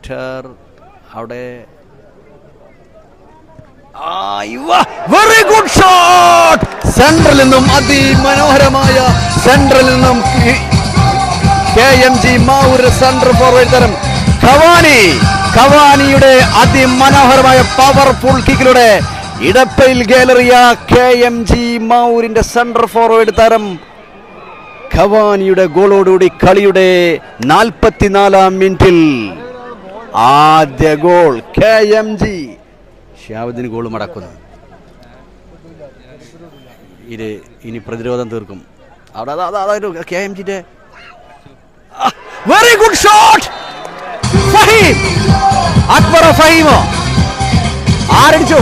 Victor അവിടെ very good shot central നിന്നും അതിമനോഹരമായ സെൻട്രൽ നിന്നും KMG മാവൂർ സെൻട്രൽ ഫോർവേഡ് തരം ഖവാനിയുടെ അതിമനോഹരമായ പവർഫുൾ കിക്കിലൂടെ ഇടപ്പയിൽ ഗാലറിയ KMG മാവൂരിന്റെ സെൻട്രൽ ഫോർവേഡ് താരം ഖവാനിയുടെ ഗോളോടുകൂടി കളിയുടെ 44-ാം മിനിറ്റിൽ ആദ്യ ഗോൾ KMG. ഷിഹാബുദ്ദീൻ ഗോൾ മടക്കുന്നു. ഇനി പ്രതിരോധം തീർക്കും. അവിടെ KMG very good shot Faheem Akbar ഫഹീമോ ആരടിച്ചു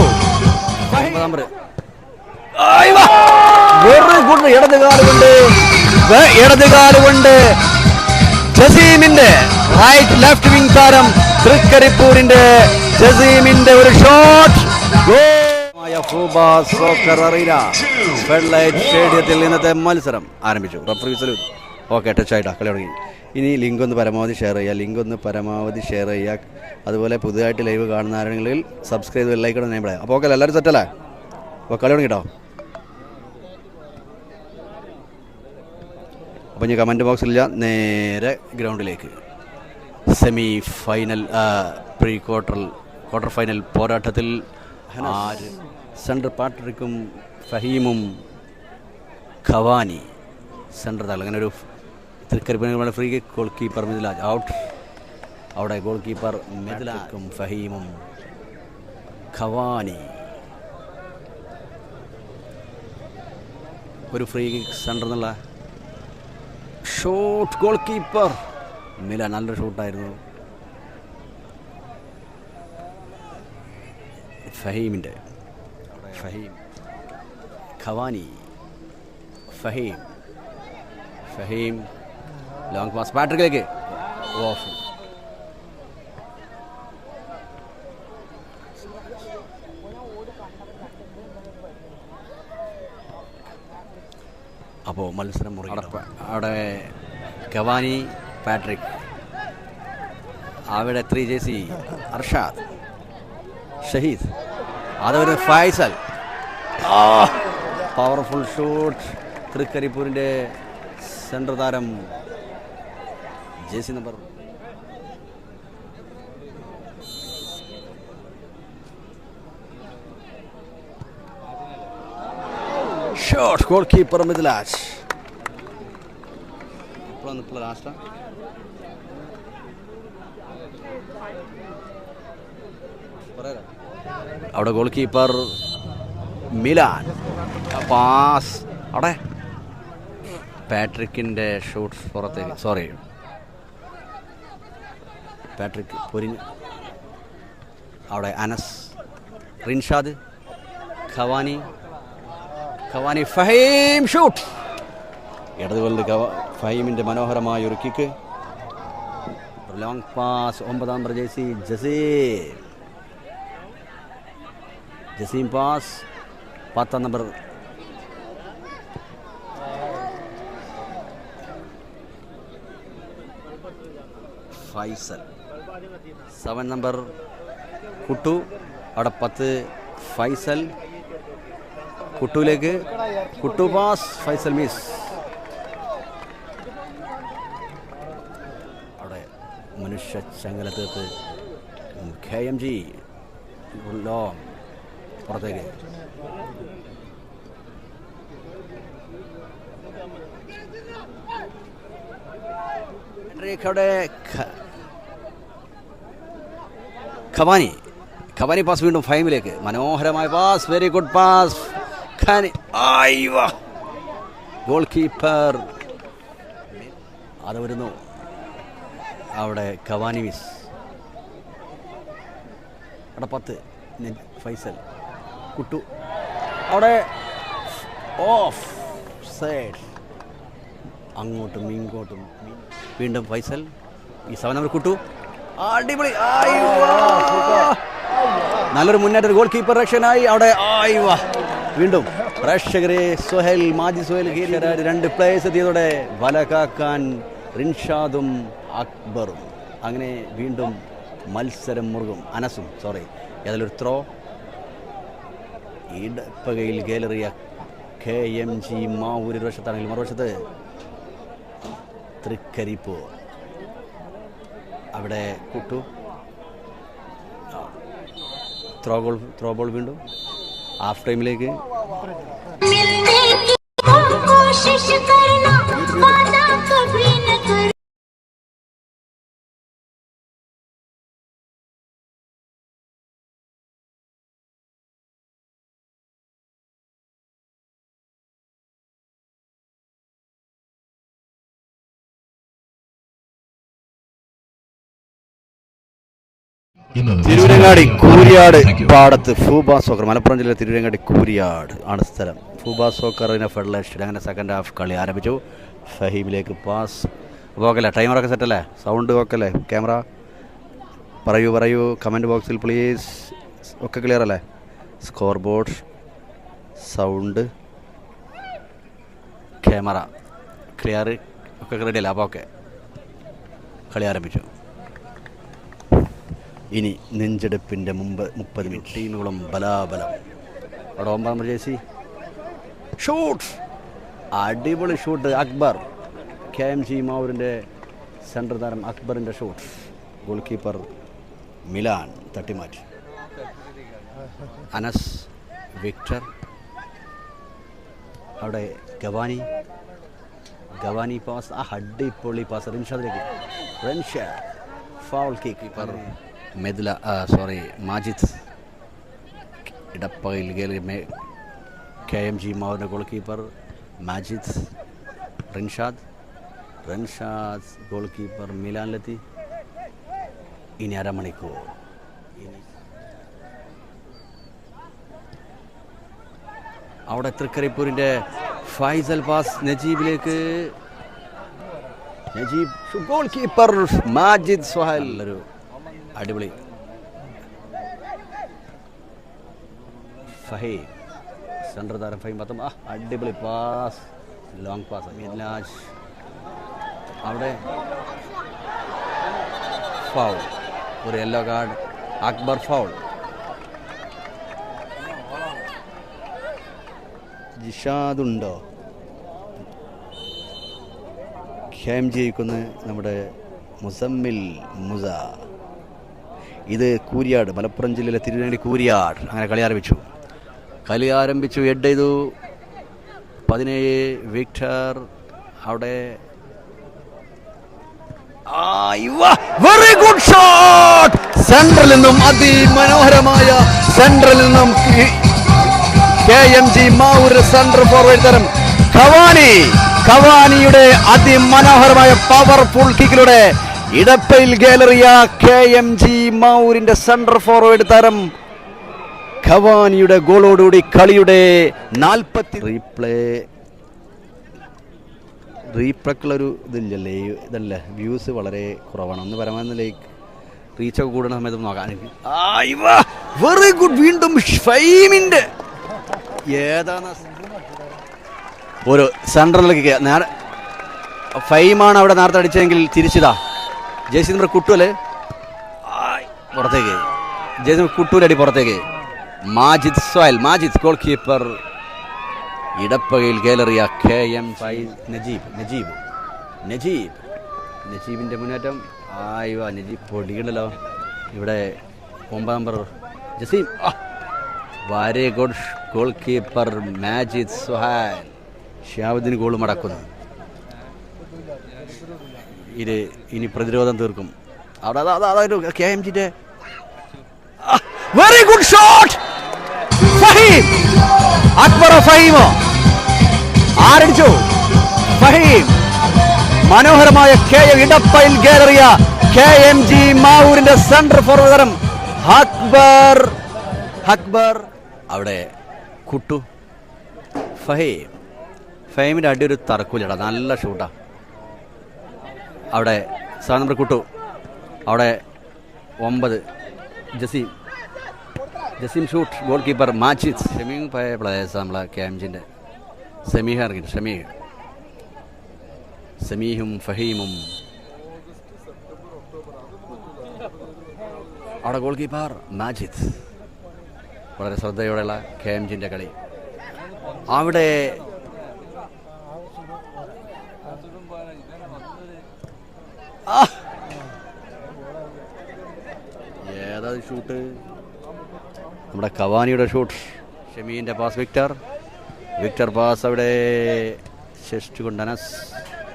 വെരി ഗുഡ് ഇടതുകാലുകൊണ്ട് ജസീമിന്റെ റൈറ്റ് ലെഫ്റ്റ് വിംഗ് താരം തൃക്കരിപ്പൂരിന്റെ ജസീമിന്റെ ഒരു ഷോട്ട് സ്റ്റേഡിയത്തിൽ ഇന്നത്തെ മത്സരം ആരംഭിച്ചു. Referee salute. ഓക്കെ, ടച്ചായിട്ടാ കളി തുടങ്ങി. ഇനി ലിങ്ക് ഒന്ന് പരമാവധി ഷെയർ ചെയ്യുക. അതുപോലെ പുതുതായിട്ട് ലൈവ് കാണുന്ന ആരെങ്കിലും സബ്സ്ക്രൈബ് ലൈക്ക് ഇടാൻ പറയാം. അപ്പോൾ ഓക്കെ, എല്ലാവരും സെറ്റല്ലേ? അപ്പോൾ കളി തുടങ്ങിട്ടോ. അപ്പോൾ ഇനി കമൻറ്റ് ബോക്സിലില്ല, നേരെ ഗ്രൗണ്ടിലേക്ക്. സെമി ഫൈനൽ ക്വാർട്ടർ ഫൈനൽ പോരാട്ടത്തിൽ സെൻട്രൽ പാട്രിക്കും ഫഹീമും ഖവാനി സെൻട്രൽ താരം. അങ്ങനെ ഒരു തൃക്കരിപ്പൂരിന്റെ free kick. Goalkeeper Midlaj out. അവിടെ ഗോൾ കീപ്പർ മിദ്ലാജും ഫഹീമും ഖവാനി. ഒരു ഫ്രീ കിക്ക് സെൻട്രൽ എന്നുള്ള ഷോട്ട്. ഗോൾ കീപ്പർ മിലാൻ നല്ലൊരു ഷൂട്ടായിരുന്നു. Faheem Cavani Faheem long pass പാട്രിക്കിലേക്ക് ഓഫ്. അപ്പോൾ മത്സരം അവിടെ ഖവാനി പാട്രിക്, അവിടെ 3 ജേഴ്സി അർഷാദ് ഷഹീദ്, അതൊരു ഫൈസൽ. Powerful shoot. തൃക്കരിപ്പൂരിൻ്റെ സെൻട്രൽ താരം jersey number shot. Goalkeeper Midlaj. Last അവിടെ ഗോൾ കീപ്പർ മിലാൻ. പാസ് അവിടെ പാട്രിക്കിൻ്റെ ഷൂട്ട് പുറത്തേക്ക്. സോറി, പാട്രിക് പൊരിഞ്ഞ്. അവിടെ അനസ്, റിൻഷാദ്, ഖവാനി ഫഹീം ഷൂട്ട്. ഇടതുവലത് ഫഹീമിൻ്റെ മനോഹരമായ ഒരു kick. Long pass. 9 number jersey Jaseem pass. 10 number Faisal. 7 number Kuttu. അവിടെ 10 ഫൈസൽ. കുട്ടുവിലേക്ക്. കുട്ടു പാസ്. ഫൈസൽ മിസ്. അവിടെ മനുഷ്യ ചങ്ങല തീർത്ത് KMG ലോങ് പുറത്തേക്ക്. അവിടെ ഖവാനി പാസ് വീണ്ടും ഫൈമിലേക്ക്. മനോഹരമായ pass. Very good pass. Goal keeper അത് വരുന്നു. അവിടെ ഖവാനി മിസ്. അവിടെ 10 ഫൈസൽ. കുട്ടു അവിടെ ഓഫ് സൈഡ്. അങ്ങോട്ടും ഇങ്ങോട്ടും വീണ്ടും ഫൈസൽ. ഈ 7 നമ്പർ കുട്ടു. അടിപൊളി. നല്ലൊരു മുന്നേറ്റം. ഗോൾ കീപ്പർ രക്ഷനായി. അവിടെ വീണ്ടും പ്രേക്ഷകരെ മാജി സുഹേൽ 2 പ്ലേയേഴ്സ് എത്തിയതോടെ വല കാക്കാൻ റിൻഷാദും അക്ബറും. അങ്ങനെ വീണ്ടും മത്സരം മുറുകും. അനസും ഏതായാലും ത്രോ ഇടപ്പകയിൽ ഗാലറിയ KMG മാവൂർ ഒരു വശത്താണെങ്കിൽ മറുവശത്ത് തൃക്കരിപ്പൂ. അവിടെ കുട്ടു ത്രോ ബോൾ വീണ്ടും ഹാഫ് ടൈമിലേക്ക്. തിരൂരങ്ങാടി കൂരിയാട് പാടത്ത് ഫൂബ സോക്കർ, മലപ്പുറം ജില്ലയിലെ തിരൂരങ്ങാടി കൂരിയാട് ആണ് സ്ഥലം. ഫൂബ സോക്കറിനെ ഫെഡറേഷൻ. അങ്ങനെ സെക്കൻഡ് ഹാഫ് കളി ആരംഭിച്ചു. ഫഹീമിലേക്ക് പാസ്. ഓക്കല്ലേ, ടൈമറൊക്കെ സെറ്റല്ലേ? സൗണ്ട് ഓക്കല്ലേ? ക്യാമറ പറയൂ കമൻറ്റ് ബോക്സിൽ പ്ലീസ്. ഒക്കെ ക്ലിയർ അല്ലേ? Score board, sound, camera clear ഒക്കെ റെഡി അല്ലേ? അപ്പോൾ ഓക്കെ, കളി ആരംഭിച്ചു. ഇനി നെഞ്ചെടുപ്പിൻ്റെ മുമ്പ് 30 മിനിറ്റ്. ടീമുകളും ബലാബലം. അവിടെ 9 നമ്പർ ജേഴ്സി ഷൂട്ട്, അടിപൊളി ഷൂട്ട്. അക്ബർ, KMG മാവൂരിൻ്റെ സെൻട്രൽ താരം അക്ബറിൻ്റെ ഷൂട്ട്. ഗോൾ കീപ്പർ മിലാൻ തട്ടിമാറ്റി. അനസ്, വിക്ടർ, അവിടെ ഗവാനി പാസ്. അടിപൊളി പാസ് റിൻഷാദിലേക്ക്. Rinshad foul keeper Majid. ഇടപ്പകയിൽ KMG മാവൂരിൻ്റെ goalkeeper Majid. Rinshad goalkeeper മിലാനിലെത്തി. ഇനി അരമണിക്കൂർ. അവിടെ തൃക്കരിപ്പൂരിൻ്റെ ഫൈസൽ പാസ് നജീബിലേക്ക്. Najeeb goalkeeper Majid Suhail. ഒരു അടിപൊളി ഫഹീം, സെൻട്രൽ താരം ഫഹീം പത്തും. അടിപൊളി പാസ്, ലോങ് പാസ്. മിദ്ലാജ്, അവിടെ ഫൗൾ, ഒരു യെല്ലോ കാർഡ്. അക്ബർ ഫൗൾ. ജിഷാദുണ്ടോ? KMG ജയിക്കുന്ന നമ്മുടെ മുസമ്മിൽ മുസ. ഇത് കൂരിയാട്, മലപ്പുറം ജില്ലയിലെ തിരുവനന്തപുരം കൂരിയാട്. അങ്ങനെ കളി ആരംഭിച്ചു. ഹെഡ് ചെയ്തു 17 വിക്ടർ. അവിടെ വെരി ഗുഡ് ഷോട്ട് സെൻട്രൽ നിന്നും, അതിമനോഹരമായ സെൻട്രൽ നിന്നും KMG മാവൂർ സെൻട്രൽ ഫോർവേഡ് തരം കവാനിയുടെ അതിമനോഹരമായ പവർഫുൾ കിക്കിലൂടെ ഇടപ്പയിൽ ഗാലറിയ KMG മാവൂരിന്റെ സെൻട്രൽ ഫോർവേഡ് താരം ഖവാനിയുടെ ഗോളോടുകൂടി കളിയുടെ 40 റീപ്ലേക്കുള്ളൊരു ഇതില്ലല്ലേ? ഇതല്ലേ, വ്യൂസ് വളരെ കുറവാണ്. ഒന്ന് പരമാവധി ലൈക്ക് റീച്ചൊക്കെ കൂടുന്ന സമയത്ത് നോക്കാൻ. Very good. വീണ്ടും ഫൈമിൻ്റെ ഏതാണ് ഒരു സെൻട്രലിലേക്ക് നേരെ ഫൈമാണ് അവിടെ നേരത്തെ അടിച്ചതെങ്കിൽ തിരിച്ചതാ ജേസി നമ്പർ കുട്ടുവല്ലേ പുറത്തേക്ക്. ജേസി നമ്പർ കുട്ടൂലടി പുറത്തേക്ക്. Majid goalkeeper. ഇടപ്പകയിൽ ഗാലറിയ KMG നജീബിൻ്റെ മുന്നേറ്റം. നജീബ് പൊടിയുണ്ടല്ലോ. ഇവിടെ 9 number Jaseem. Very good goalkeeper Majid Suhail. Shihabuddin goal മടക്കുന്നു. ഇനി പ്രതിരോധം തീർക്കും. അവിടെ KMGന്റെ വെരി ഗുഡ് ഷോട്ട്. ഫഹീം, അക്ബറോ ഫഹീമോ? ആരടിച്ചു? ഫഹീം. മനോഹരമായ ഇടപ്പയിൽ ഗാലറിയ KMG മാവൂരിന്റെ സെൻട്രൽ ഫോർവേഡ് തരം അക്ബർ. അവിടെ കുട്ടു. ഫഹീമിന്റെ അടി ഒരു തറക്കൂലടാ, നല്ല ഷൂട്ടാ. അവിടെ 7 നമ്പർ കുട്ടു. അവിടെ 9 Jaseem shoot. Goalkeeper Majid. Shameem പഴയ പ്ലേയേഴ്സ് നമ്മളെ KMGന്റെ. സമീഹും ഫഹീമും അവിടെ ഗോൾ കീപ്പർ മാജിദ്. വളരെ ശ്രദ്ധയോടെയുള്ള KMGന്റെ കളി. അവിടെ ഏതാ ഷൂട്ട്? നമ്മുടെ കവാനിയുടെ ഷൂട്ട്. ഷമീൻ്റെ പാസ് വിക്ടർ പാസ് അവിടെ ചെസ്റ്റ് കൊണ്ട്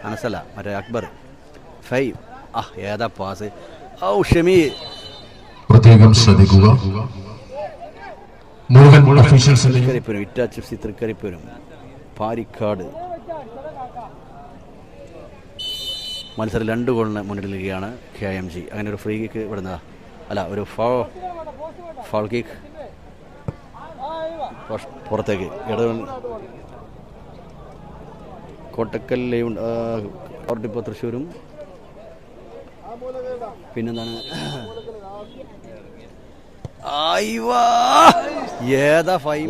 അനസല്ല മറ്റേ അക്ബർ 5. ഏതാ പാസ്? ഷമീ പ്രത്യേകം ശ്രദ്ധിക്കുക. തൃക്കരിപ്പൂരം ഇറ്റാച്ചിപ്സി തൃക്കരിപ്പൂരം പാരിക്കാട് മത്സരം 2 ഗോളിന് മുന്നിട്ടിരിക്കുകയാണ് KMG. അങ്ങനെ ഒരു ഫ്രീ കിക്ക് വിടുന്ന ഒരു ഫൗൾ കിക്ക് പുറത്തേക്ക്. കോട്ടക്കൽ ഇപ്പോൾ തൃശ്ശൂരും പിന്നെന്താണ് ഏതാ ഫൈവ്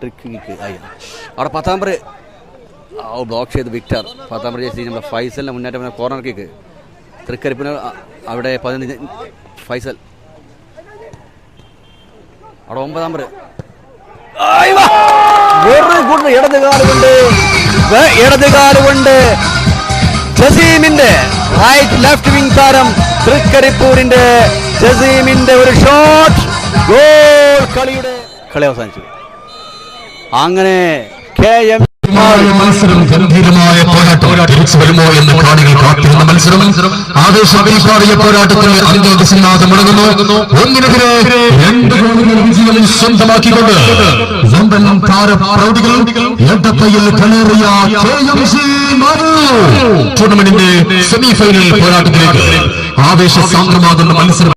ട്രിക്ക് കിക്ക്. അവിടെ 10 നമ്പർ ബ്ലോക്ക് ചെയ്ത് വിക്ടർ. 10 നമ്പർ ജേഴ്സി നമ്മുടെ ഫൈസലിന് മുന്നേറ്റം കോർണർ കിക്ക്. തൃക്കരിപ്പിന് അവിടെ 15 ഫൈസൽ. അവിടെ 9 നമ്പർ ഇടതുകാലുകൊണ്ട് ജസീമിന്റെ റൈറ്റ് ലെഫ്റ്റ് വിംഗ് താരം തൃക്കരിപ്പൂരിന്റെ ജസീമിന്റെ ഒരു ഷോട്ട് ഗോൾ. കളി അവസാനിച്ചു. അങ്ങനെ മത്സരം ഗംഭീരമായ പോരാട്ടം തിരിച്ചു വരുമോ എന്ന് കാണികൾ കാത്തിരുന്ന മത്സരം ആവേശായ പോരാട്ടത്തിൽ അന്ത്യസിനാഥം മുടങ്ങുന്നു. 1-നെതിരെ 2 ഗോളുകൾ വിജയം സ്വന്തമാക്കിക്കൊണ്ട് ലണ്ടൻ താരപ്രൗഢികൾ എടപ്പയിൽ കലേറിയ KMG ടൂർണമെന്റിന്റെ സെമി ഫൈനൽ പോരാട്ടത്തിലേക്ക് ആവേശ സാന്ദ്രമാകുന്ന മത്സരം